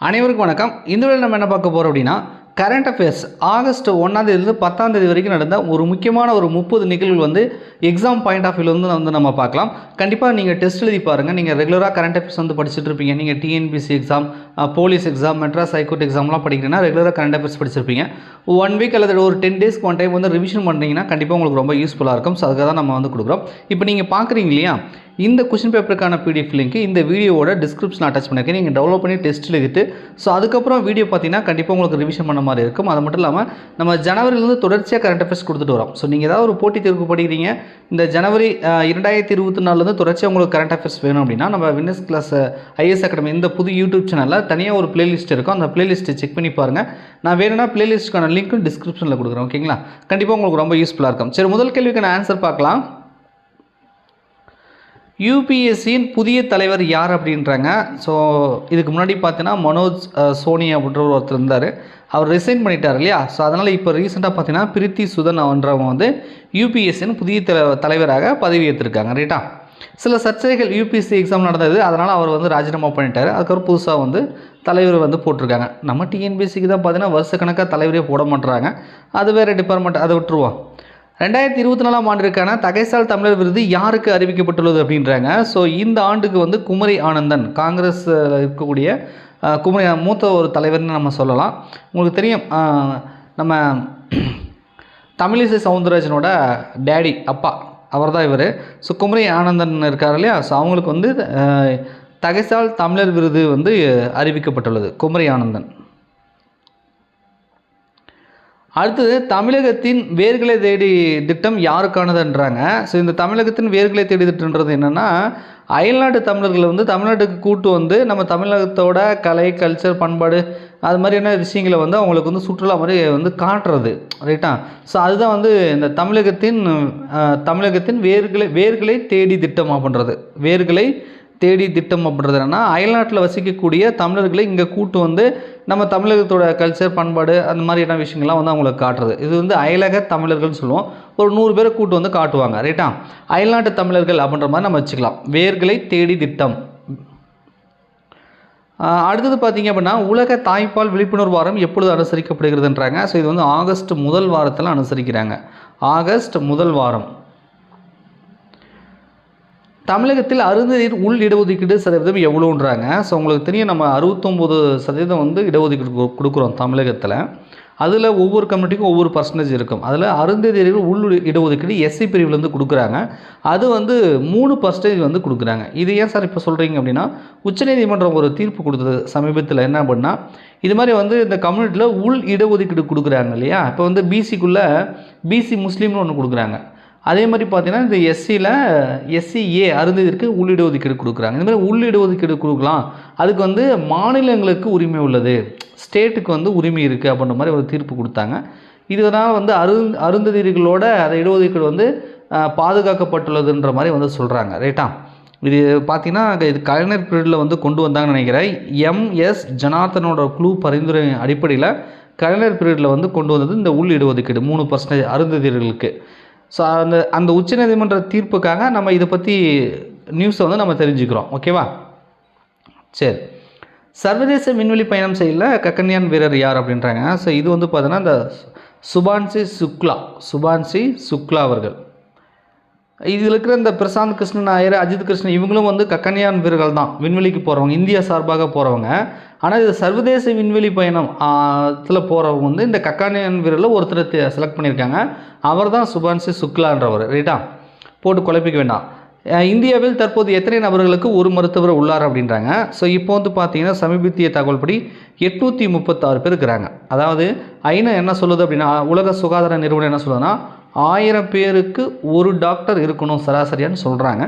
அனைவருக்கும் வணக்கம். இந்த வேளையில் நம்ம என்ன பார்க்க போகிறோம் அப்படின்னா, கரண்ட் அஃபேர்ஸ் ஆகஸ்ட் 1ஆம் தேதியிலிருந்து 10ஆம் தேதி வரைக்கும் நடந்த ஒரு முக்கியமான ஒரு 30 நிகழ்வுகள் வந்து எக்ஸாம் பாயிண்ட் ஆஃப் வியூவில் வந்து நம்ம பார்க்கலாம். கண்டிப்பாக நீங்கள் டெஸ்ட் எழுதி பாருங்கள். நீங்கள் ரெகுலராக கரண்ட் அஃபேர்ஸ் வந்து படிச்சுட்டு இருப்பீங்க. நீங்கள் TNPSC exam, police exam, Madras high court எக்ஸாம்லாம் படிக்கிறீங்கன்னா ரெகுலராக கரண்ட் அஃபேர்ஸ் படிச்சிருப்பீங்க. 1 வீக் அல்லது ஒரு 10 டேஸ்க்கு ஒன் டைம் வந்து ரிவிஷன் பண்ணிங்கன்னா கண்டிப்பாக உங்களுக்கு ரொம்ப யூஸ்ஃபுல்லாக இருக்கும். ஸோ அதுக்காக தான் நம்ம வந்து கொடுக்குறோம். இப்போ நீங்கள் பார்க்குறீங்க இல்லையா, இந்த கொஷின் பேப்பருக்கான பிடிஎஃப் லிங்க் இந்த வீடியோவோட டிஸ்கிரிப்ஷன் அட்டாச் பண்ணியிருக்கேன். நீங்கள் டவுன்லோட் பண்ணி டெஸ்ட் எழுதிட்டு ஸோ அதுக்கப்புறம் வீடியோ பார்த்தீங்கன்னா கண்டிப்பாக உங்களுக்கு ரிவிஷன் பண்ண மாதிரி இருக்கும். அது மட்டும் இல்லாமல் நம்ம ஜனவரியிலேருந்து தொடர்ச்சியாக கரண்ட் அஃபேர்ஸ் கொடுத்துட்டு வரோம். ஸோ நீங்கள் ஏதாவது ஒரு போட்டித் தேர்வு படிக்கிறீங்க, இந்த ஜனவரி 2024 தொடர்ச்சியாக உங்களுக்கு கரண்ட் அஃபேர்ஸ் வேணும் அப்படின்னா நம்ம வின்னர்ஸ் கிளாஸ் ஐஎஸ் அகாடமி இந்த புது யூடியூப் சேனலில் தனியாக ஒரு பிளேலிஸ்ட் இருக்கும். அந்த பிளேலிஸ்ட்டை செக் பண்ணி பாருங்கள். நான் வேணும்னா பிளேலிஸ்ட்டுக்கான லிங்க்கும் டிஸ்கிரிப்ஷனில் கொடுக்குறேன். ஓகேங்களா? கண்டிப்பாக உங்களுக்கு ரொம்ப யூஸ்ஃபுல்லாக இருக்கும். சரி, முதல் கேள்விக்கான ஆன்சர் பார்க்கலாம். யூபிஎஸ்சியின் புதிய தலைவர் யார் அப்படின்றாங்க. ஸோ இதுக்கு முன்னாடி பார்த்தீங்கன்னா மனோஜ் சோனி அப்படின்ற ஒருத்தர் இருந்தார். அவர் ரிசைன் பண்ணிட்டார் இல்லையா? ஸோ அதனால் இப்போ ரீசெண்டாக பார்த்தீங்கன்னா பிரித்தி சுதன் அவன்றவங்க வந்து யூபிஎஸ்சியின் புதிய தலைவராக பதவி ஏற்றிருக்காங்க. ரைட்டா? சில சர்ச்சைகள் யூபிஎஸ்சி எக்ஸாம் நடந்தது, அதனால் அவர் வந்து ராஜினாமா பண்ணிட்டார். அதுக்கப்புறம் புதுசாக வந்து தலைவர் வந்து போட்டிருக்காங்க. நம்ம டிஎன்பிஎஸ்சிக்கு தான் பார்த்தீங்கன்னா வருஷக்கணக்காக தலைவரே போட மாட்டுறாங்க. அது வேறு டிபார்ட்மெண்ட், அதை விட்டுருவோம். 2024ஆம் ஆண்டிற்கான தகைசால் தமிழர் விருது யாருக்கு அறிவிக்கப்பட்டுள்ளது அப்படின்றாங்க. ஸோ இந்த ஆண்டுக்கு வந்து குமரி ஆனந்தன், காங்கிரஸ் இருக்கக்கூடிய குமரி மூத்த ஒரு தலைவர்னு நம்ம சொல்லலாம். உங்களுக்கு தெரியும், நம்ம தமிழிசை சவுந்தரராஜனோட டேடி, அப்பா, அவர் தான் இவர். ஸோ குமரி ஆனந்தன் இருக்கார் இல்லையா? ஸோ அவங்களுக்கு வந்து தகைசால் தமிழர் விருது வந்து அறிவிக்கப்பட்டுள்ளது, குமரி ஆனந்தன். அடுத்தது, தமிழகத்தின் வேர்களை தேடி திட்டம் யாருக்கானதுன்றாங்க. ஸோ இந்த தமிழகத்தின் வேர்களை தேடி திட்டம்ன்றது என்னென்னா, அயல்நாட்டு தமிழர்களை வந்து தமிழ்நாட்டுக்கு கூட்டு வந்து நம்ம தமிழகத்தோட கலை, கல்ச்சர், பண்பாடு அது மாதிரியான விஷயங்களை வந்து அவங்களுக்கு வந்து சுற்றுலா மாதிரி வந்து காட்டுறது. ரைட்டா? ஸோ அதுதான் வந்து இந்த தமிழகத்தின் வேர்களை தேடி திட்டம் அப்படின்றது. வேர்களை தேடி திட்டம் அப்படின்றது என்னென்னா, அயல்நாட்டில் வசிக்கக்கூடிய தமிழர்களை இங்கே கூட்டு வந்து நம்ம தமிழகத்தோட கல்ச்சர், பண்பாடு அந்த மாதிரியான விஷயங்கள்லாம் வந்து அவங்களுக்கு காட்டுறது. இது வந்து அயலக தமிழர்கள்னு சொல்லுவோம். ஒரு 100 பேரை கூட்டு வந்து காட்டுவாங்க. ரைட்டா? அயல்நாட்டு தமிழர்கள் அப்படின்ற மாதிரி நம்ம வச்சுக்கலாம். வேர்களை தேடி திட்டம். அடுத்தது பார்த்தீங்க அப்படின்னா, உலக தாய்ப்பால் விழிப்புணர்வு வாரம் எப்பொழுது அனுசரிக்கப்படுகிறதுன்றாங்க. ஸோ இது வந்து ஆகஸ்ட் முதல் வாரத்தில் அனுசரிக்கிறாங்க. ஆகஸ்ட் முதல் வாரம். தமிழகத்தில் அருந்ததியர் உள் இடஒதுக்கீடு சதவீதம் எவ்வளோன்றாங்க. ஸோ உங்களுக்கு தெரியும், நம்ம 69% வந்து இடஒதுக்கீடு கொடுக்குறோம் தமிழகத்தில். அதில் ஒவ்வொரு கம்யூனிட்டிக்கும் ஒவ்வொரு பர்சன்டேஜ் இருக்கும். அதில் அருந்ததியர்கள் உள் இடஒதுக்கீடு எஸ்சி பிரிவுலேருந்து கொடுக்குறாங்க. அது வந்து 3% வந்து கொடுக்குறாங்க. இது ஏன் சார் இப்போ சொல்கிறீங்க அப்படின்னா, உச்சநீதிமன்றம் ஒரு தீர்ப்பு கொடுத்தது சமீபத்தில். என்ன அப்படின்னா, இது மாதிரி வந்து இந்த கம்யூனிட்டியில் உள் இடஒதுக்கீடு கொடுக்குறாங்க இல்லையா? இப்போ வந்து பிசிக்குள்ளே பிசி முஸ்லீம்னு ஒன்று கொடுக்குறாங்க. அதே மாதிரி பார்த்தீங்கன்னா இந்த எஸ்சிஏ அருந்ததியருக்கு உள்ளிடஒதுக்கீடு கொடுக்குறாங்க. இந்த மாதிரி உள்ளிடஒதுக்கீடு கொடுக்கலாம். அதுக்கு வந்து மாநிலங்களுக்கு உரிமை உள்ளது, ஸ்டேட்டுக்கு வந்து உரிமை இருக்குது அப்படின்ற மாதிரி ஒரு தீர்ப்பு கொடுத்தாங்க. இதனால் வந்து அருந்ததியர்களோட அந்த இடஒதுக்கீடு வந்து பாதுகாக்கப்பட்டுள்ளதுன்ற மாதிரி வந்து சொல்கிறாங்க. ரைட்டா? இது பார்த்தீங்கன்னா இது கலைஞர் பீரியடில் வந்து கொண்டு வந்தாங்கன்னு நினைக்கிறேன். எம்எஸ் ஜனார்த்தனோட குழு பரிந்துரை அடிப்படையில் கலைஞர் பீரியடில் வந்து கொண்டு வந்தது இந்த உள் இடஒதுக்கீடு 3% அருந்ததியர்களுக்கு. ஸோ அந்த உச்சநீதிமன்ற தீர்ப்புக்காக நம்ம இதை பற்றி நியூஸை வந்து நம்ம தெரிஞ்சுக்கிறோம். ஓகேவா? சரி, சர்வதேச விண்வெளி பயணம் செய்யல ககன்யான் வீரர் யார் அப்படின்றாங்க. ஸோ இது வந்து பார்த்தீங்கன்னா இந்த சுபான்சி சுக்லா அவர்கள். இதில் இருக்கிற இந்த பிரசாந்த் கிருஷ்ணன் நாயர், அஜித் கிருஷ்ணன் இவங்களும் வந்து ககன்யான் வீரர்கள் தான், விண்வெளிக்கு போகிறவங்க, இந்தியா சார்பாக போகிறவங்க. ஆனால் இது சர்வதேச விண்வெளி பயணம் இதில் போகிறவங்க வந்து இந்த ககன்யான் வீரரில் ஒருத்தர் செலக்ட் பண்ணியிருக்காங்க. அவர் தான் சுபான்சி சுக்லான்றவர். ரைட்டா? போட்டு குழப்பிக்க வேண்டாம். இந்தியாவில் தற்போது எத்தனை நபர்களுக்கு ஒரு மருத்துவர் உள்ளார் அப்படின்றாங்க. ஸோ இப்போ வந்து பார்த்தீங்கன்னா சமீபத்திய தகவல் படி 836 பேர் இருக்கிறாங்க. அதாவது ஐநா என்ன சொல்லுது அப்படின்னா, உலக சுகாதார நிறுவனம் என்ன சொல்லுதுன்னா, 1000 பேருக்கு ஒரு டாக்டர் இருக்கணும் சராசரியான்னு சொல்கிறாங்க.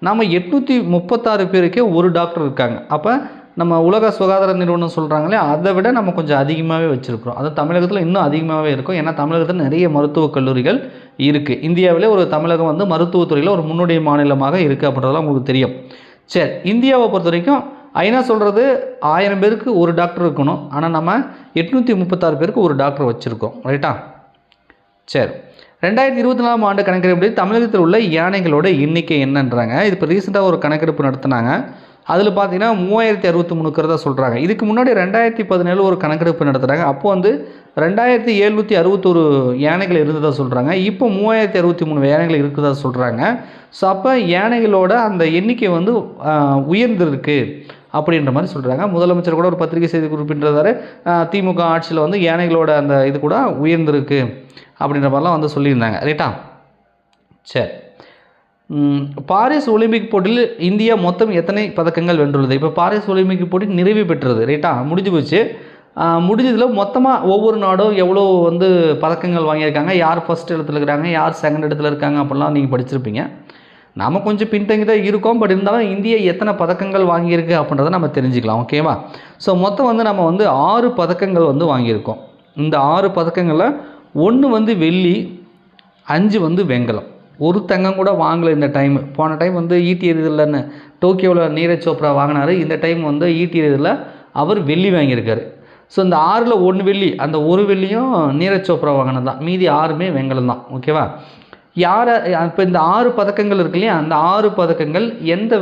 நம்ம 836 பேருக்கே ஒரு டாக்டர் இருக்காங்க. அப்போ நம்ம உலக சுகாதார நிறுவனம் சொல்கிறாங்களே, அதை விட நம்ம கொஞ்சம் அதிகமாகவே வச்சுருக்கிறோம். அது தமிழகத்தில் இன்னும் அதிகமாகவே இருக்கும். ஏன்னா தமிழகத்தில் நிறைய மருத்துவக் கல்லூரிகள் இருக்குது. இந்தியாவிலே ஒரு தமிழகம் வந்து மருத்துவத்துறையில் ஒரு முன்னோடி மாநிலமாக இருக்குது அப்படின்றதெல்லாம் உங்களுக்கு தெரியும். சரி, இந்தியாவை பொறுத்த வரைக்கும் ஐநா சொல்கிறது 1000 பேருக்கு ஒரு டாக்டர் இருக்கணும். ஆனால் நம்ம 836 பேருக்கு ஒரு டாக்டர் வச்சுருக்கோம். ரைட்டா? சரி, 2024ஆம் ஆண்டு கணக்கெடுப்படி தமிழகத்தில் உள்ள யானைகளோட எண்ணிக்கை என்னன்றாங்க. இது இப்போ ரீசெண்டாக ஒரு கணக்கெடுப்பு நடத்தினாங்க. அதில் பார்த்தீங்கன்னா 3063 இருக்கிறதா சொல்கிறாங்க. இதுக்கு முன்னாடி 2017 ஒரு கணக்கெடுப்பு நடத்துகிறாங்க. அப்போ வந்து 2761 யானைகள் இருந்ததாக சொல்கிறாங்க. இப்போ 3063 யானைகள் இருக்கிறதா சொல்கிறாங்க. ஸோ அப்போ யானைகளோட அந்த எண்ணிக்கை வந்து உயர்ந்திருக்கு அப்படின்ற மாதிரி சொல்கிறாங்க. முதலமைச்சர் கூட ஒரு பத்திரிகை செய்தி குறிப்பிட்டிருந்தாரு, திமுக ஆட்சியில் வந்து யானைகளோட அந்த இது கூட உயர்ந்திருக்கு அப்படின்ற மாதிரிலாம் வந்து சொல்லியிருந்தாங்க. ரைட்டா? சரி. பாரிஸ் ஒலிம்பிக் போட்டியில் இந்தியா மொத்தம் எத்தனை பதக்கங்கள் வென்றுள்ளது? இப்போ பாரிஸ் ஒலிம்பிக் போட்டி நிறைவு பெற்றது. ரைட்டா? முடிஞ்சு போச்சு. முடிஞ்சதில் மொத்தமாக ஒவ்வொரு நாடும் எவ்வளோ வந்து பதக்கங்கள் வாங்கியிருக்காங்க, யார் ஃபஸ்ட் இடத்துல இருக்கிறாங்க, யார் செகண்ட் இடத்துல இருக்காங்க அப்படிலாம் நீங்கள் படிச்சிருப்பீங்க. நம்ம கொஞ்சம் பின்தங்கி தான் இருக்கோம். பட் இருந்தாலும் இந்தியா எத்தனை பதக்கங்கள் வாங்கியிருக்கு அப்படின்றத நம்ம தெரிஞ்சுக்கலாம். ஓகேவா? ஸோ மொத்தம் வந்து நம்ம வந்து 6 பதக்கங்கள் வந்து வாங்கியிருக்கோம். இந்த 6 பதக்கங்களில் 1 வந்து வெள்ளி, 5 வந்து வெண்கலம். ஒரு தங்கம் கூட வாங்கலை இந்த டைம். போன டைம் வந்து ஈட்டி எறிதல்னு டோக்கியோவில் நீரஜ் சோப்ரா வாங்கினார். இந்த டைம் வந்து ஈட்டி எறிதலில் அவர் வெள்ளி வாங்கியிருக்காரு. ஸோ இந்த 6ல் 1 வெள்ளி, அந்த ஒரு வெள்ளியும் நீரஜ் சோப்ரா வாங்கினது தான். மீதி 6மே வெண்கலம் தான். ஓகேவா? யாரை இப்போ இந்த 6 பதக்கங்கள் இருக்கு இல்லையா, அந்த 6 பதக்கங்கள் எந்த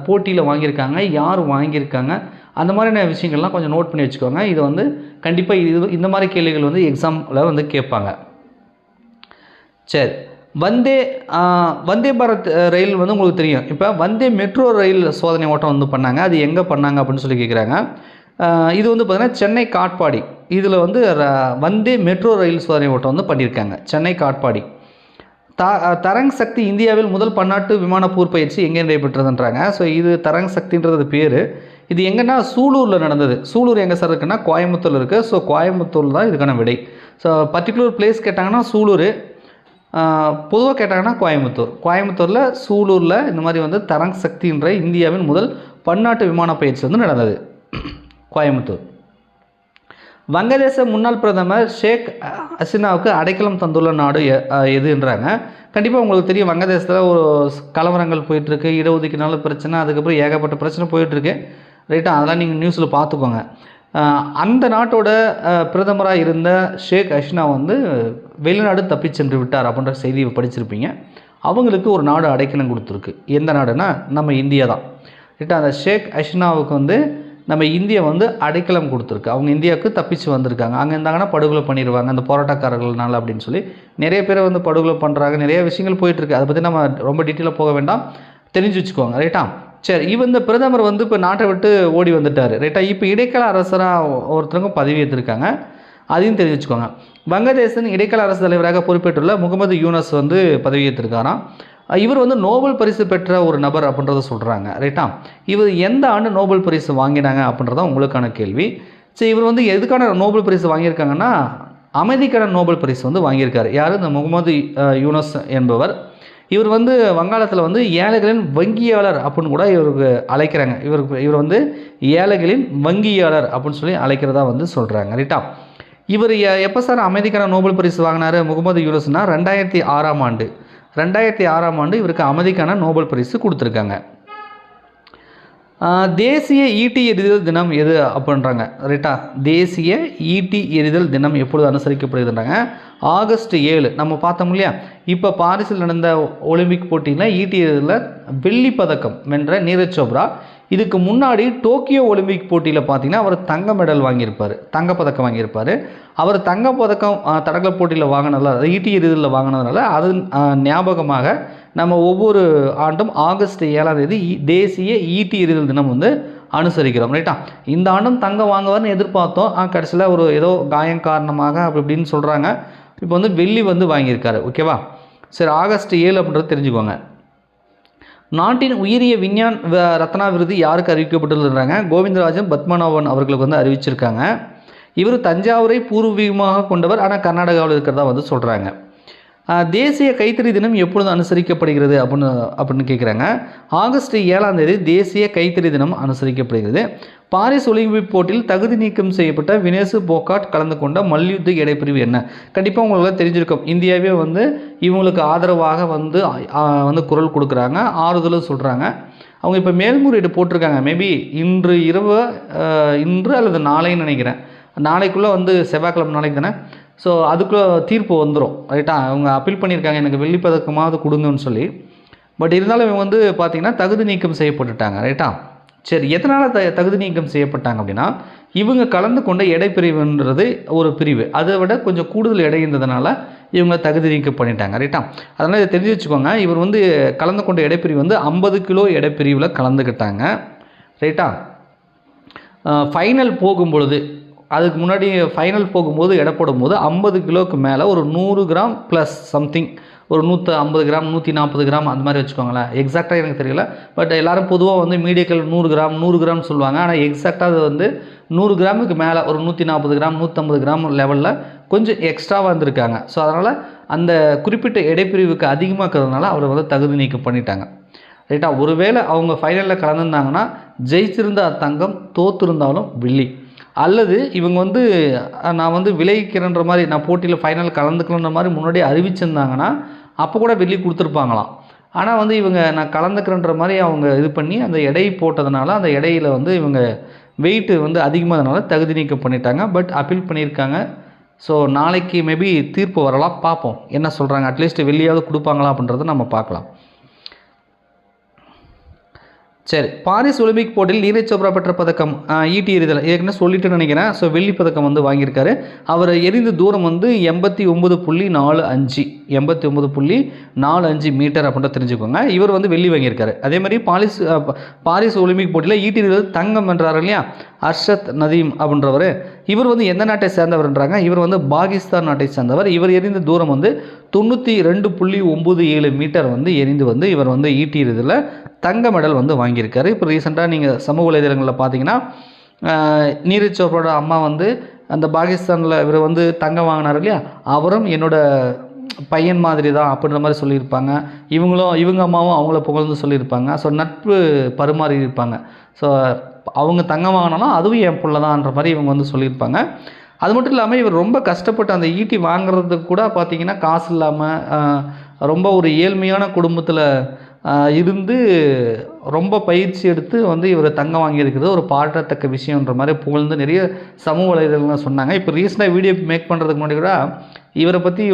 போட்டியில் வாங்கியிருக்காங்க, யார் வாங்கியிருக்காங்க, அந்த மாதிரியான விஷயங்கள்லாம் கொஞ்சம் நோட் பண்ணி வச்சுக்கோங்க. இது வந்து கண்டிப்பாக இந்த மாதிரி கேள்விகள் வந்து எக்ஸாமில் வந்து கேட்பாங்க. சரி. வந்தே பாரத் ரயில் வந்து உங்களுக்கு தெரியும். இப்போ வந்தே மெட்ரோ ரயில் சோதனை ஓட்டம் வந்து பண்ணாங்க. அது எங்கே பண்ணாங்க அப்படின்னு சொல்லி கேட்குறாங்க. இது வந்து பார்த்திங்கன்னா சென்னை காட்பாடி. இதில் வந்து வந்தே மெட்ரோ ரயில் சோதனை ஓட்டம் வந்து பண்ணியிருக்காங்க சென்னை காட்பாடி. தரங் சக்தி இந்தியாவில் முதல் பன்னாட்டு விமான போர் பயிற்சி எங்கே நடைபெற்றதுன்றாங்க. ஸோ இது தரங் சக்தின்றது பேர். இது எங்கன்னா சூலூரில் நடந்தது. சூலூர் எங்கே சார் இருக்குன்னா கோயம்புத்தூர் இருக்குது. ஸோ கோயம்புத்தூர் தான் இதுக்கான விடை. ஸோ பர்டிகுலர் பிளேஸ் கேட்டாங்கன்னா சூலூர், பொதுவாக கேட்டாங்கன்னா கோயம்புத்தூரில் சூலூரில் இந்த மாதிரி வந்து தரங் சக்தின்ற இந்தியாவின் முதல் பன்னாட்டு விமான பயிற்சி வந்து நடந்தது கோயம்புத்தூர். வங்கதேச முன்னாள் பிரதமர் ஷேக் ஹசீனாவுக்கு அடைக்கலம் தந்துள்ள நாடு எதுன்றாங்க. கண்டிப்பாக உங்களுக்கு தெரியும், வங்கதேசத்தில் ஒரு கலவரங்கள் போயிட்டுருக்கு, இடஒதுக்கீடுனால பிரச்சனை, அதுக்கப்புறம் ஏகப்பட்ட பிரச்சனை போயிட்டுருக்கு. ரைட்டாக அதெல்லாம் நீங்கள் நியூஸில் பார்த்துக்கோங்க. அந்த நாட்டோட பிரதமராக இருந்த ஷேக் ஹசீனா வந்து வெளிநாடு தப்பி சென்று விட்டார் அப்படின்ற செய்தியை படிச்சிருப்பீங்க. அவங்களுக்கு ஒரு நாடு அடைக்கலம் கொடுத்துருக்கு. எந்த நாடுனா நம்ம இந்தியா தான். ரைட்டா? அந்த ஷேக் ஹசீனாவுக்கு வந்து நம்ம இந்தியா வந்து அடைக்கலம் கொடுத்துருக்கு. அவங்க இந்தியாவுக்கு தப்பிச்சு வந்திருக்காங்க. அங்கே இருந்தாங்கன்னா படுகொலை பண்ணிடுவாங்க அந்த போராட்டக்காரர்கள்னால அப்படின்னு சொல்லி நிறைய பேரை வந்து படுகொலை பண்ணுறாங்க. நிறைய விஷயங்கள் போயிட்டுருக்கு. அதை பற்றி நம்ம ரொம்ப டீட்டெயிலாக போக வேண்டாம், தெரிஞ்சு வச்சுக்கோங்க. ரைட்டா? சரி. இந்த பிரதமர் வந்து இப்போ நாட்டை விட்டு ஓடி வந்துட்டார். ரைட்டா? இப்போ இடைக்கால அரசராக ஒருத்தருங்க பதவி ஏற்றிருக்காங்க. அதையும் தெரிஞ்சு வச்சுக்கோங்க. வங்கதேசன் இடைக்கால அரசு தலைவராக பொறுப்பேற்றுள்ள முகமது யூனஸ் வந்து பதவி ஏற்றிருக்காராம். இவர் வந்து நோபல் பரிசு பெற்ற ஒரு நபர் அப்படின்றத சொல்கிறாங்க. ரைட்டா? இவர் எந்த ஆண்டு நோபல் பரிசு வாங்கினாங்க அப்படின்றதான் உங்களுக்கான கேள்வி. சரி. இவர் வந்து எதுக்கான நோபல் பரிசு வாங்கியிருக்காங்கன்னா அமைதிக்கான நோபல் பரிசு வந்து வாங்கியிருக்காரு. யார்? இந்த முகமது யூனஸ் என்பவர். இவர் வந்து வங்காளத்தில் வந்து ஏழைகளின் வங்கியாளர் அப்படின்னு கூட இவருக்கு அழைக்கிறாங்க. இவர் வந்து ஏழைகளின் வங்கியாளர் அப்படின்னு சொல்லி அழைக்கிறதா வந்து சொல்கிறாங்க. ரைட்டா? இவர் எப்போ சார் அமைதிக்கான நோபல் பரிசு வாங்கினார் முகமது யூனஸ்னா 2006ஆம் ஆண்டு. 2006ஆம் ஆண்டு இவருக்கு அமைதிக்கான நோபல் பரிசு கொடுத்துருக்காங்க. தேசிய ஈட்டி எறிதல் தினம் எது அப்படின்றாங்க. ரைட்டா? தேசிய ஈட்டி எறிதல் தினம் எப்பொழுது அனுசரிக்கப்படுதுன்றாங்க? ஆகஸ்ட் 7. நம்ம பார்த்தோம் இல்லையா, இப்போ பாரிஸில் நடந்த ஒலிம்பிக் போட்டியில் ஈட்டி எறிதலில் வெள்ளி பதக்கம் வென்ற நீரஜ் சோப்ரா. இதுக்கு முன்னாடி டோக்கியோ ஒலிம்பிக் போட்டியில் பார்த்தீங்கன்னா அவர் தங்க மெடல் வாங்கியிருப்பார், தங்கப்பதக்கம் வாங்கியிருப்பார். அவர் தங்கப்பதக்கம் தடகள போட்டியில் வாங்கினதால, ஈட்டி எறிதலில் வாங்கினதுனால அது ஞாபகமாக நம்ம ஒவ்வொரு ஆண்டும் ஆகஸ்ட் 7ஆம் தேதி தேசிய ஈட்டி எறிதல் தினம் வந்து அனுசரிக்கிறோம். ரைட்டா? இந்த ஆண்டும் தங்கம் வாங்குவார்னு எதிர்பார்த்தோம். கடைசியில் ஒரு ஏதோ காயம் காரணமாக அப்படி இப்படின்னு சொல்கிறாங்க. இப்போ வந்து வெள்ளி வந்து வாங்கியிருக்காரு. ஓகேவா? சரி. ஆகஸ்ட் 7 அப்படின்றது தெரிஞ்சுக்கோங்க. நாட்டின் உயரிய விஞ்ஞான் ரத்னா விருது யாருக்கு அறிவிக்கப்பட்டுள்ளதுன்றாங்க? கோவிந்தராஜன் பத்மநாபன் அவர்களுக்கு வந்து அறிவிச்சிருக்காங்க. இவர் தஞ்சாவூரை பூர்வீகமாக கொண்டவர், ஆனால் கர்நாடகாவில் இருக்கிறதா வந்து சொல்கிறாங்க. தேசிய கைத்தறி தினம் எப்பொழுது அனுசரிக்கப்படுகிறது அப்படின்னு கேட்குறாங்க. ஆகஸ்ட் 7ஆம் தேதி தேசிய கைத்தறி தினம் அனுசரிக்கப்படுகிறது. பாரிஸ் ஒலிம்பிக் போட்டியில் தகுதி நீக்கம் செய்யப்பட்ட வினேசு போகாட் கலந்து கொண்ட மல்யுத்த எடைப்பிரிவு என்ன? கண்டிப்பாக உங்களுக்கு தெரிஞ்சிருக்கும். இந்தியாவே வந்து இவங்களுக்கு ஆதரவாக வந்து குரல் கொடுக்குறாங்க, ஆறுதலும் சொல்கிறாங்க. அவங்க இப்போ மேல்முறையீடு போட்டிருக்காங்க. மேபி இன்று அல்லது நாளைன்னு நினைக்கிறேன். நாளைக்குள்ளே வந்து செவ்வாய்க்கிழமை நாளைக்கு தானே. ஸோ அதுக்குள்ளே தீர்ப்பு வந்துடும். ரைட்டா? அவங்க அப்பீல் பண்ணியிருக்காங்க, எனக்கு வெள்ளிப்பதக்கமாவது கொடுங்கன்னு சொல்லி. பட் இருந்தாலும் இவங்க வந்து பார்த்திங்கன்னா தகுதி நீக்கம் செய்யப்பட்டுட்டாங்க. ரைட்டா? சரி, எதனால் தகுதி நீக்கம் செய்யப்பட்டாங்க அப்படின்னா, இவங்க கலந்து கொண்ட எடைப்பிரிவுன்றது ஒரு பிரிவு. அதை விட கொஞ்சம் கூடுதல் எடை இருந்ததுனால இவங்க தகுதி நீக்கம் பண்ணிட்டாங்க. ரைட்டா? அதனால் இதை தெரிஞ்சு வச்சுக்கோங்க. இவர் வந்து கலந்து கொண்ட எடைப்பிரிவு வந்து 50 கிலோ எடைப்பிரிவில் கலந்துக்கிட்டாங்க. ரைட்டா? ஃபைனல் போகும்பொழுது, அதுக்கு முன்னாடி ஃபைனல் போகும்போது எடை போடும்போது 50 கிலோவுக்கு மேலே ஒரு 100 கிராம் ப்ளஸ் சம்திங், ஒரு 150 கிராம் 140 கிராம் அந்த மாதிரி வச்சுக்கோங்களேன். எக்ஸாக்டாக எனக்கு தெரியல. பட் எல்லோரும் பொதுவாக வந்து மீடியக்கள் 100 கிராம் சொல்லுவாங்க. ஆனால் எக்ஸாக்டாக அது வந்து 100 கிராமுக்கு மேலே ஒரு 140 கிராம் 150 கிராம் லெவலில் கொஞ்சம் எக்ஸ்ட்ராவாக இருந்திருக்காங்க. ஸோ அதனால் அந்த குறிப்பிட்ட எடைப்பிரிவுக்கு அதிகமாக்கிறதுனால அவரை வந்து தகுதி நீக்கம் பண்ணிட்டாங்க. ரைட்டா? ஒருவேளை அவங்க ஃபைனலில் கலந்துருந்தாங்கன்னா ஜெயிச்சிருந்த தங்கம், தோற்றுருந்தாலும் வெள்ளி. அல்லது இவங்க வந்து நான் வந்து விளைவிக்கிறன்ற மாதிரி, நான் போட்டியில் ஃபைனல் கலந்துக்கணுன்ற மாதிரி முன்னாடியே அறிவிச்சிருந்தாங்கன்னா அப்போ கூட வெள்ளி கொடுத்துருப்பாங்களாம். ஆனால் வந்து இவங்க நான் கலந்துக்கிறன்ற மாதிரி அவங்க இது பண்ணி அந்த எடை போட்டதுனால அந்த எடையில் வந்து இவங்க வெயிட்டு வந்து அதிகமானதுனால தகுதி நீக்கம் பண்ணிட்டாங்க. பட் அப்பீல் பண்ணியிருக்காங்க. ஸோ நாளைக்கு மேபி தீர்ப்பு வரலாம், பார்ப்போம் என்ன சொல்கிறாங்க. அட்லீஸ்ட் வெள்ளியாவது கொடுப்பாங்களா அப்படின்றத நம்ம பார்க்கலாம். சரி, பாரிஸ் ஒலிம்பிக் போட்டியில் நீரஜ் சோப்ரா பெற்ற பதக்கம் ஈட்டி எறிதல் ஏற்கனவே சொல்லிட்டு நினைக்கிறேன். ஸோ வெள்ளி பதக்கம் வந்து வாங்கியிருக்காரு. அவர் எறிந்த தூரம் வந்து 89.45 89.45 மீட்டர் அப்படின்ற தெரிஞ்சுக்கோங்க. இவர் வந்து வெள்ளி வாங்கியிருக்காரு. அதே மாதிரி பாரிஸ் ஒலிம்பிக் போட்டியில் ஈட்டி எறிதல் தங்கம் வென்றார் இல்லையா, அர்ஷத் நதீம் அப்படின்றவர். இவர் வந்து எந்த நாட்டை சேர்ந்தவர்ன்றாங்க, இவர் வந்து பாகிஸ்தான் நாட்டை சேர்ந்தவர். இவர் எறிந்த தூரம் வந்து 92.97 மீட்டர் வந்து எறிந்து வந்து இவர் வந்து ஈட்டி எறிதலில் தங்க மெடல் வந்து வாங்கியிருக்காரு. இப்போ ரீசெண்டாக நீங்கள் சமூக வலைதளங்களில் பார்த்தீங்கன்னா நீரஜ் சோப்ராவோட அம்மா வந்து அந்த பாகிஸ்தானில் இவர் வந்து தங்கம் வாங்கினார் இல்லையா, அவரும் என்னோட பையன் மாதிரி தான் அப்படின்ற மாதிரி சொல்லியிருப்பாங்க. இவங்க அம்மாவும் அவங்கள புகழ்ந்து சொல்லியிருப்பாங்க. ஸோ நட்பு பரிமாறி இருப்பாங்க. ஸோ அவங்க தங்கம் வாங்கினாலும் அதுவும் என் பிள்ளை தான்ன்ற மாதிரி இவங்க வந்து சொல்லியிருப்பாங்க. அது மட்டும் இல்லாமல் இவர் ரொம்ப கஷ்டப்பட்டு அந்த ஈட்டி வாங்குறதுக்கு கூட பார்த்திங்கன்னா காசு இல்லாமல் ரொம்ப ஒரு ஏழ்மையான குடும்பத்தில் இருந்து ரொம்ப பயிற்சி எடுத்து வந்து இவர் தங்கம் வாங்கியிருக்கிறது ஒரு பாராட்டத்தக்க விஷயன்ற மாதிரி புகழ்ந்து நிறைய சமூக வலைதளங்கள் சொன்னாங்க. இப்போ ரீசெண்டாக வீடியோ மேக் பண்ணுறதுக்கு முன்னாடி கூட இவரை பற்றி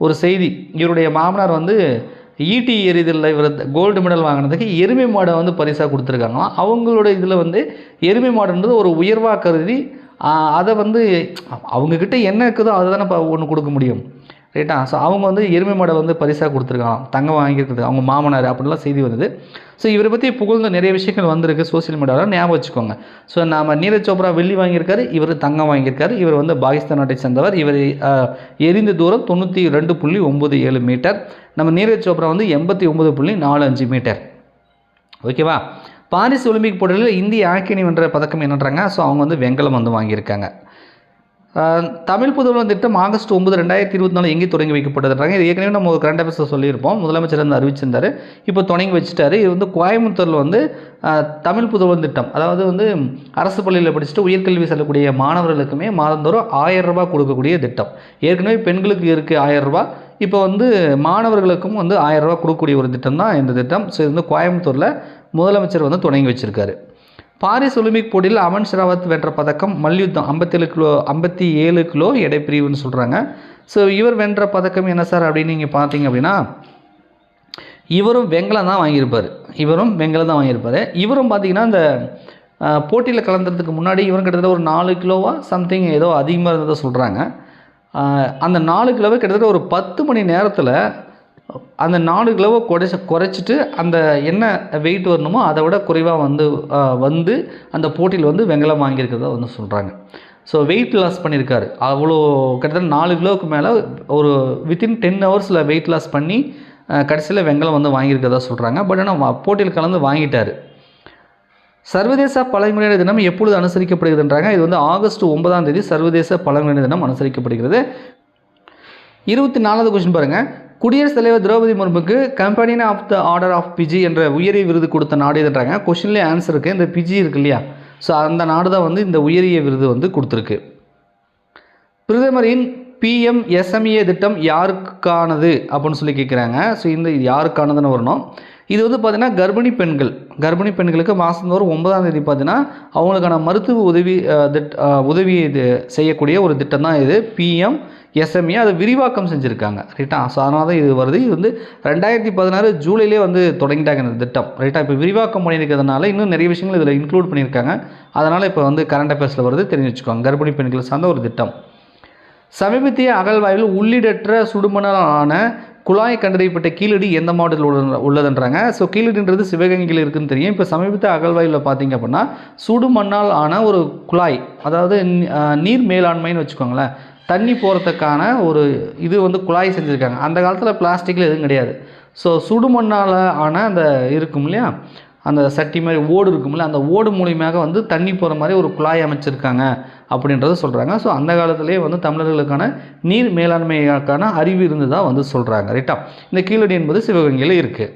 ஒரு செய்தி, இவருடைய மாமனார் வந்து ஈட்டி எறிதலில் இவர் கோல்டு மெடல் வாங்கினதுக்கு எருமை மாடை வந்து பரிசாக கொடுத்துருக்காங்களாம். அவங்களோட இதில் வந்து எருமை மாடுன்றது ஒரு உயர்வாக கருதி அதை வந்து அவங்கக்கிட்ட என்ன இருக்குதோ அதை தானே இப்போ ஒன்று கொடுக்க முடியும். ரைட்டா? ஸோ அவங்க வந்து எருமை மாடை வந்து பரிசாக கொடுத்துருக்காங்க தங்கம் வாங்கியிருக்குது அவங்க மாமனார் அப்படின்லாம் செய்தி வந்தது. ஸோ இவரை பற்றி புகழ்ந்த நிறைய விஷயங்கள் வந்திருக்கு சோசியல் மீடியாவில், ஞாபகம் வச்சுக்கோங்க. ஸோ நம்ம நீரஜ் சோப்ரா வெள்ளி வாங்கியிருக்காரு, இவர் தங்கம் வாங்கியிருக்காரு. இவர் வந்து பாகிஸ்தான் நாட்டை சேர்ந்தவர். இவர் எரிந்த தூரம் 92.97 மீட்டர். நம்ம நீரஜ் சோப்ரா வந்து 89.45 மீட்டர். ஓகேவா? பாரிஸ் ஒலிம்பிக் போட்டியில் இந்திய ஆக்கினி வென்ற பதக்கம் என்னன்றாங்க. ஸோ அவங்க வந்து வெண்கலம் வந்து வாங்கியிருக்காங்க. தமிழ் புதுவெளி திட்டம் ஆகஸ்ட் 9, 2024 எங்கே தொடங்கி வைக்கப்பட்டதுன்றாங்க. இது ஏற்கனவே நம்ம ஒரு கரண்ட் அஃபேர்ஸில் சொல்லியிருப்போம். முதலமைச்சர் வந்து அறிவிச்சிருந்தார். இப்போ தொடங்கி வச்சுட்டாரு. இது வந்து கோயம்புத்தூரில் வந்து தமிழ் புதுவெளி திட்டம், அதாவது வந்து அரசு பள்ளியில் படிச்சுட்டு உயர்கல்வி செல்லக்கூடிய மாணவர்களுக்குமே மாதந்தோறும் 1000 ரூபாய் கொடுக்கக்கூடிய திட்டம். ஏற்கனவே பெண்களுக்கு இருக்குது 1000 ரூபாய். இப்போ வந்து மாணவர்களுக்கும் வந்து 1000 ரூபாய் கொடுக்கக்கூடிய ஒரு திட்டம் தான் இந்த திட்டம். ஸோ இது வந்து கோயம்புத்தூரில் முதலமைச்சர் வந்து தொடங்கி வச்சுருக்காரு. பாரிஸ் ஒலிம்பிக் போட்டியில் அமன் ஷெராவத் வென்ற பதக்கம் மல்யுத்தம் 57 கிலோ எடைப்பிரிவுன்னு சொல்கிறாங்க. ஸோ இவர் வென்ற பதக்கம் என்ன சார் அப்படின்னு நீங்கள் பார்த்தீங்க அப்படின்னா, இவரும் வெண்கலம் தான் வாங்கியிருப்பார். இவரும் பார்த்தீங்கன்னா இந்த போட்டியில் கலந்துறதுக்கு முன்னாடி இவரும் கிட்டத்தட்ட ஒரு 4 கிலோவா சம்திங் ஏதோ அதிகமாக இருந்ததை சொல்கிறாங்க. அந்த 4 கிலோவை கிட்டத்தட்ட ஒரு 10 மணி நேரத்தில் அந்த 4 கிலோவை குறைச்சிட்டு அந்த என்ன வெயிட் வரணுமோ அதை விட குறைவாக வந்து அந்த போட்டியில் வந்து வெண்கலம் வாங்கியிருக்கிறத வந்து சொல்கிறாங்க. ஸோ வெயிட் லாஸ் பண்ணியிருக்காரு. அவ்வளோ கிட்டத்தட்ட 4 கிலோவுக்கு மேலே ஒரு வித்தின் 10 ஹவர்ஸில் வெயிட் லாஸ் பண்ணி கடைசியில் வெண்கலம் வந்து வாங்கியிருக்கிறதா சொல்கிறாங்க. பட் ஆனால் போட்டியில் கலந்து வாங்கிட்டார். சர்வதேச பழங்குடியினர் தினம் எப்பொழுது அனுசரிக்கப்படுகிறதுன்றாங்க. இது வந்து ஆகஸ்ட் 9ஆம் தேதி சர்வதேச பழங்குடியினர் தினம் அனுசரிக்கப்படுகிறது. 24வது கொஸ்டின் பாருங்கள். குடியரசுத் தலைவர் திரௌபதி முர்முக்கு companion of the order of Fiji என்ற உயரிய விருது கொடுத்த நாடு எதுன்றாங்க. கொஸ்டின்லேயே ஆன்சர் இருக்குது. இந்த பிஜி இருக்கு இல்லையா, ஸோ அந்த நாடு தான் வந்து இந்த உயரிய விருது வந்து கொடுத்துருக்கு. பிரதமரின் PMSME திட்டம் யாருக்கானது அப்படின்னு சொல்லி கேட்குறாங்க. ஸோ இந்த யாருக்கானதுன்னு வரணும். இது வந்து பார்த்திங்கன்னா கர்ப்பிணி பெண்களுக்கு மாதந்தோறும் 9ஆம் தேதி பார்த்திங்கன்னா அவங்களுக்கான மருத்துவ உதவி இது செய்யக்கூடிய ஒரு திட்டம் தான் இது. எஸ்எம்ஏ அதை விரிவாக்கம் செஞ்சுருக்காங்க ரைட்டா. ஸோ அதனால தான் இது வருது. இது வந்து 2016 ஜூலையிலே வந்து தொடங்கிட்டாங்க இந்த திட்டம் ரைட்டா. இப்போ விரிவாக்கம் பண்ணியிருக்கிறதுனால இன்னும் நிறைய விஷயங்கள் இதில் இன்க்ளூட் பண்ணியிருக்காங்க. அதனால் இப்போ வந்து கரண்ட் அஃபேர்ஸில் வருது, தெரிஞ்சு வச்சுக்கோங்க. கர்ப்பிணி பெண்கள் சார்ந்த ஒரு திட்டம். சமீபத்திய அகழ்வாய்வில் உள்ளீடற்ற சுடுமணலான குழாய் கண்டறியப்பட்ட கீழடி எந்த மாவட்டத்தில் உள்ளதுன்றாங்க. ஸோ கீழடின்றது சிவகங்கையில் இருக்குதுன்னு தெரியும். இப்போ சமீபத்திய அகழ்வாய்வில் பார்த்திங்க அப்படின்னா சுடுமண்ணால் ஆன ஒரு குழாய், அதாவது நீர் மேலாண்மைன்னு வச்சுக்கோங்களேன், தண்ணி போகிறதுக்கான ஒரு இது வந்து குழாய் செஞ்சுருக்காங்க. அந்த காலத்தில் பிளாஸ்டிக்கில் எதுவும் கிடையாது. ஸோ சுடுமண்ணால் ஆன அந்த இருக்கும் இல்லையா, அந்த சட்டி மாதிரி ஓடு இருக்கும்ல, அந்த ஓடு மூலியமாக வந்து தண்ணி போகிற மாதிரி ஒரு குழாய் அமைச்சிருக்காங்க அப்படின்றத சொல்கிறாங்க. ஸோ அந்த காலத்திலே வந்து தமிழர்களுக்கான நீர் மேலாண்மைக்கான அறிவு இருந்ததாக வந்து சொல்கிறாங்க ரைட்டா. இந்த கீழடி என்பது சிவகங்கையில் இருக்குது.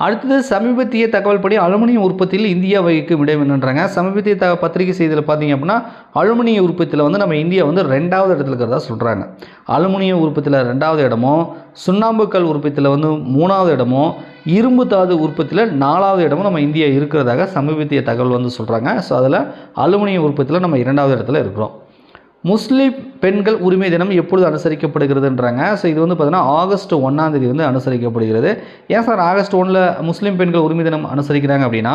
அடுத்தது சமீபத்திய தகவல் படி அலுமினியம் உற்பத்தியில் இந்தியா வகிக்கும் இடம் என்னன்றாங்க. சமீபத்திய பத்திரிகை செய்தியில் பார்த்தீங்க அப்படின்னா அலுமினிய உற்பத்தியில் வந்து நம்ம இந்தியா வந்து 2வது இடத்துல இருக்கிறதா சொல்கிறாங்க. அலுமினிய உற்பத்தியில் 2வது இடமும், சுண்ணாம்புக்கல் உற்பத்தியில் வந்து 3வது இடமும், இரும்பு தாது உற்பத்தியில் 4வது இடமும் நம்ம இந்தியா இருக்கிறதாக சமீபத்திய தகவல் வந்து சொல்கிறாங்க. ஸோ அதில் அலுமினிய உற்பத்தியில் நம்ம 2வது இடத்துல இருக்கிறோம். முஸ்லீம் பெண்கள் உரிமை தினம் எப்பொழுது அனுசரிக்கப்படுகிறதுன்றாங்க. ஸோ இது வந்து பார்த்திங்கன்னா ஆகஸ்ட் 1ஆம் தேதி வந்து அனுசரிக்கப்படுகிறது. ஏன் சார் ஆகஸ்ட் 1 முஸ்லீம் பெண்கள் உரிமை தினம் அனுசரிக்கிறாங்க அப்படின்னா,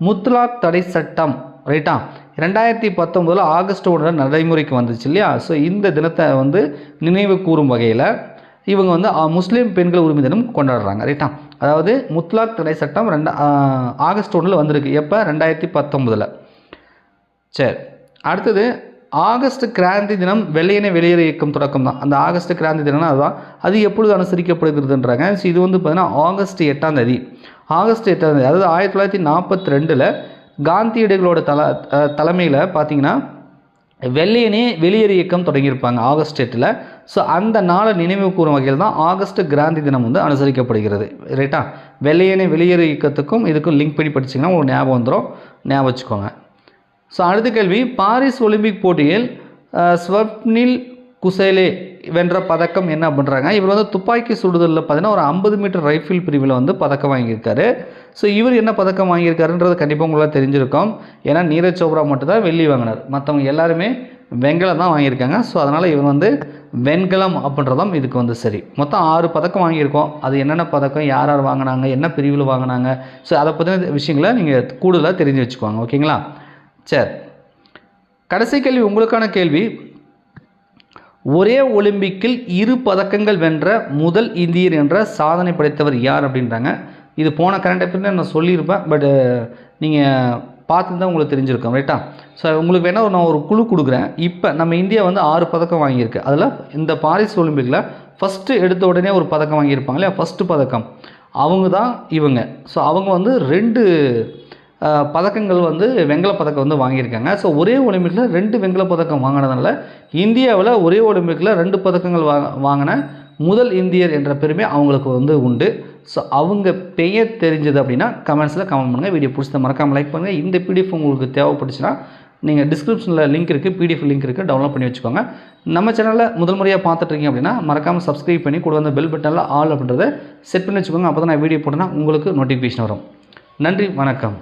முத்தலாக் தடை சட்டம் ரைட்டா 2019 ஆகஸ்ட் 1 நடைமுறைக்கு வந்துச்சு இல்லையா. ஸோ இந்த தினத்தை வந்து நினைவு கூறும் வகையில் இவங்க வந்து முஸ்லீம் பெண்கள் உரிமை தினம் கொண்டாடுறாங்க ரைட்டா. அதாவது முத்தலாக் தடை சட்டம் ஆகஸ்ட் 1 வந்திருக்கு. எப்போ? 2019. சரி, அடுத்தது ஆகஸ்ட் கிராந்தி தினம் வெள்ளையனே வெளியேறு இயக்கம் தொடக்கம் தான். அந்த ஆகஸ்ட் கிராந்தி தினம்னா அதுதான். அது எப்பொழுது அனுசரிக்கப்படுகிறதுன்றாங்க. ஸோ இது வந்து பார்த்திங்கன்னா ஆகஸ்ட் 8ஆம் தேதி. ஆகஸ்ட் 8ஆம் தேதி அதாவது 1942 காந்தியடிகளோட தலைமையில் பார்த்திங்கன்னா வெள்ளையனே வெளியேறு இயக்கம் தொடங்கியிருப்பாங்க ஆகஸ்ட் 8. ஸோ அந்த நாளை நினைவு கூறும் வகையில் தான் ஆகஸ்ட் கிராந்தி தினம் வந்து அனுசரிக்கப்படுகிறது ரைட்டா. வெள்ளையனே வெளியேறு இயக்கத்துக்கும் இதுக்கும் லிங்க் பண்ணி படிச்சிங்கன்னா உங்களுக்கு ஞாபகம் வந்துடும், ஞாபகம் வச்சுக்கோங்க. ஸோ அடுத்த கேள்வி, பாரிஸ் ஒலிம்பிக் போட்டியில் ஸ்வப்னில் குசேலே வென்ற பதக்கம் என்ன பண்ணுறாங்க. இவர் வந்து துப்பாக்கி சுடுதலில் பார்த்தீங்கன்னா ஒரு 50 மீட்டர் ரைஃபிள் பிரிவில் வந்து பதக்கம் வாங்கியிருக்காரு. ஸோ இவர் என்ன பதக்கம் வாங்கியிருக்காருன்றது கண்டிப்பாக உங்களால் தெரிஞ்சிருக்கும். ஏன்னா நீரஜ் சோப்ரா மட்டும் தான் வெள்ளி வாங்கினார், மற்றவங்க எல்லாருமே வெண்கலம் தான் வாங்கியிருக்காங்க. ஸோ அதனால் இவர் வந்து வெண்கலம் அப்படின்றதும் இதுக்கு வந்து சரி. மொத்தம் 6 பதக்கம் வாங்கியிருக்கோம். அது என்னென்ன பதக்கம், யார் யார் வாங்கினாங்க, என்ன பிரிவில் வாங்கினாங்க, ஸோ அதை பற்றின விஷயங்களை நீங்கள் கூடுதலாக தெரிஞ்சு வச்சுக்குவாங்க. ஓகேங்களா. சரி, கடைசி கேள்வி உங்களுக்கான கேள்வி, ஒரே ஒலிம்பிக்கில் 2 பதக்கங்கள் வென்ற முதல் இந்தியர் என்ற சாதனை படைத்தவர் யார் அப்படின்றாங்க. இது போன கரண்ட் அஃபேர்ஸ்ல நான் சொல்லியிருப்பேன், பட் நீங்கள் பார்த்துருந்தா உங்களுக்கு தெரிஞ்சிருக்கோம் ரைட்டா. ஸோ உங்களுக்கு வேணால் நான் ஒரு குழு கொடுக்குறேன். இப்போ நம்ம இந்தியா வந்து 6 பதக்கம் வாங்கியிருக்கு. அதில் இந்த பாரிஸ் ஒலிம்பிக்கில் ஃபஸ்ட்டு எடுத்த உடனே ஒரு பதக்கம் வாங்கியிருப்பாங்க இல்லையா, ஃபஸ்ட்டு பதக்கம் அவங்க தான் இவங்க. ஸோ அவங்க வந்து 2 பதக்கங்கள் வந்து வெண்கல பதக்கம் வந்து வாங்கியிருக்காங்க. ஸோ ஒரே ஒலிம்பிக்கில் 2 வெண்கல பதக்கம் வாங்கினதுனால இந்தியாவில் ஒரே ஒலிம்பிக்கில் 2 பதக்கங்கள் வாங்கின முதல் இந்தியர் என்ற பெருமை அவங்களுக்கு வந்து உண்டு. ஸோ அவங்க பெயர் தெரிஞ்சது அப்படின்னா கமெண்ட்ஸில் கமெண்ட் பண்ணுங்கள். வீடியோ பிடிச்சதை மறக்காமல் லைக் பண்ணுங்கள். இந்த பிடிஎஃப் உங்களுக்கு தேவைப்பட்டுச்சுன்னா நீங்கள் டிஸ்கிரிப்ஷனில் லிங்க் இருக்குது, பிடிஎஃப் லிங்க் இருக்குது, டவுன்லோட் பண்ணி வச்சுக்கோங்க. நம்ம சேனலில் முதல் முறையாக பார்த்துட்ருக்கீங்க அப்படின்னா மறக்காமல் சப்ஸ்கிரைப் பண்ணி கூட வந்து பெல் பட்டனில் ஆல் அப்படின்றத செட் பண்ணி வச்சுக்கோங்க. அப்போ தான் நான் வீடியோ போட்டேன்னா உங்களுக்கு நோட்டிஃபிகேஷன் வரும். நன்றி, வணக்கம்.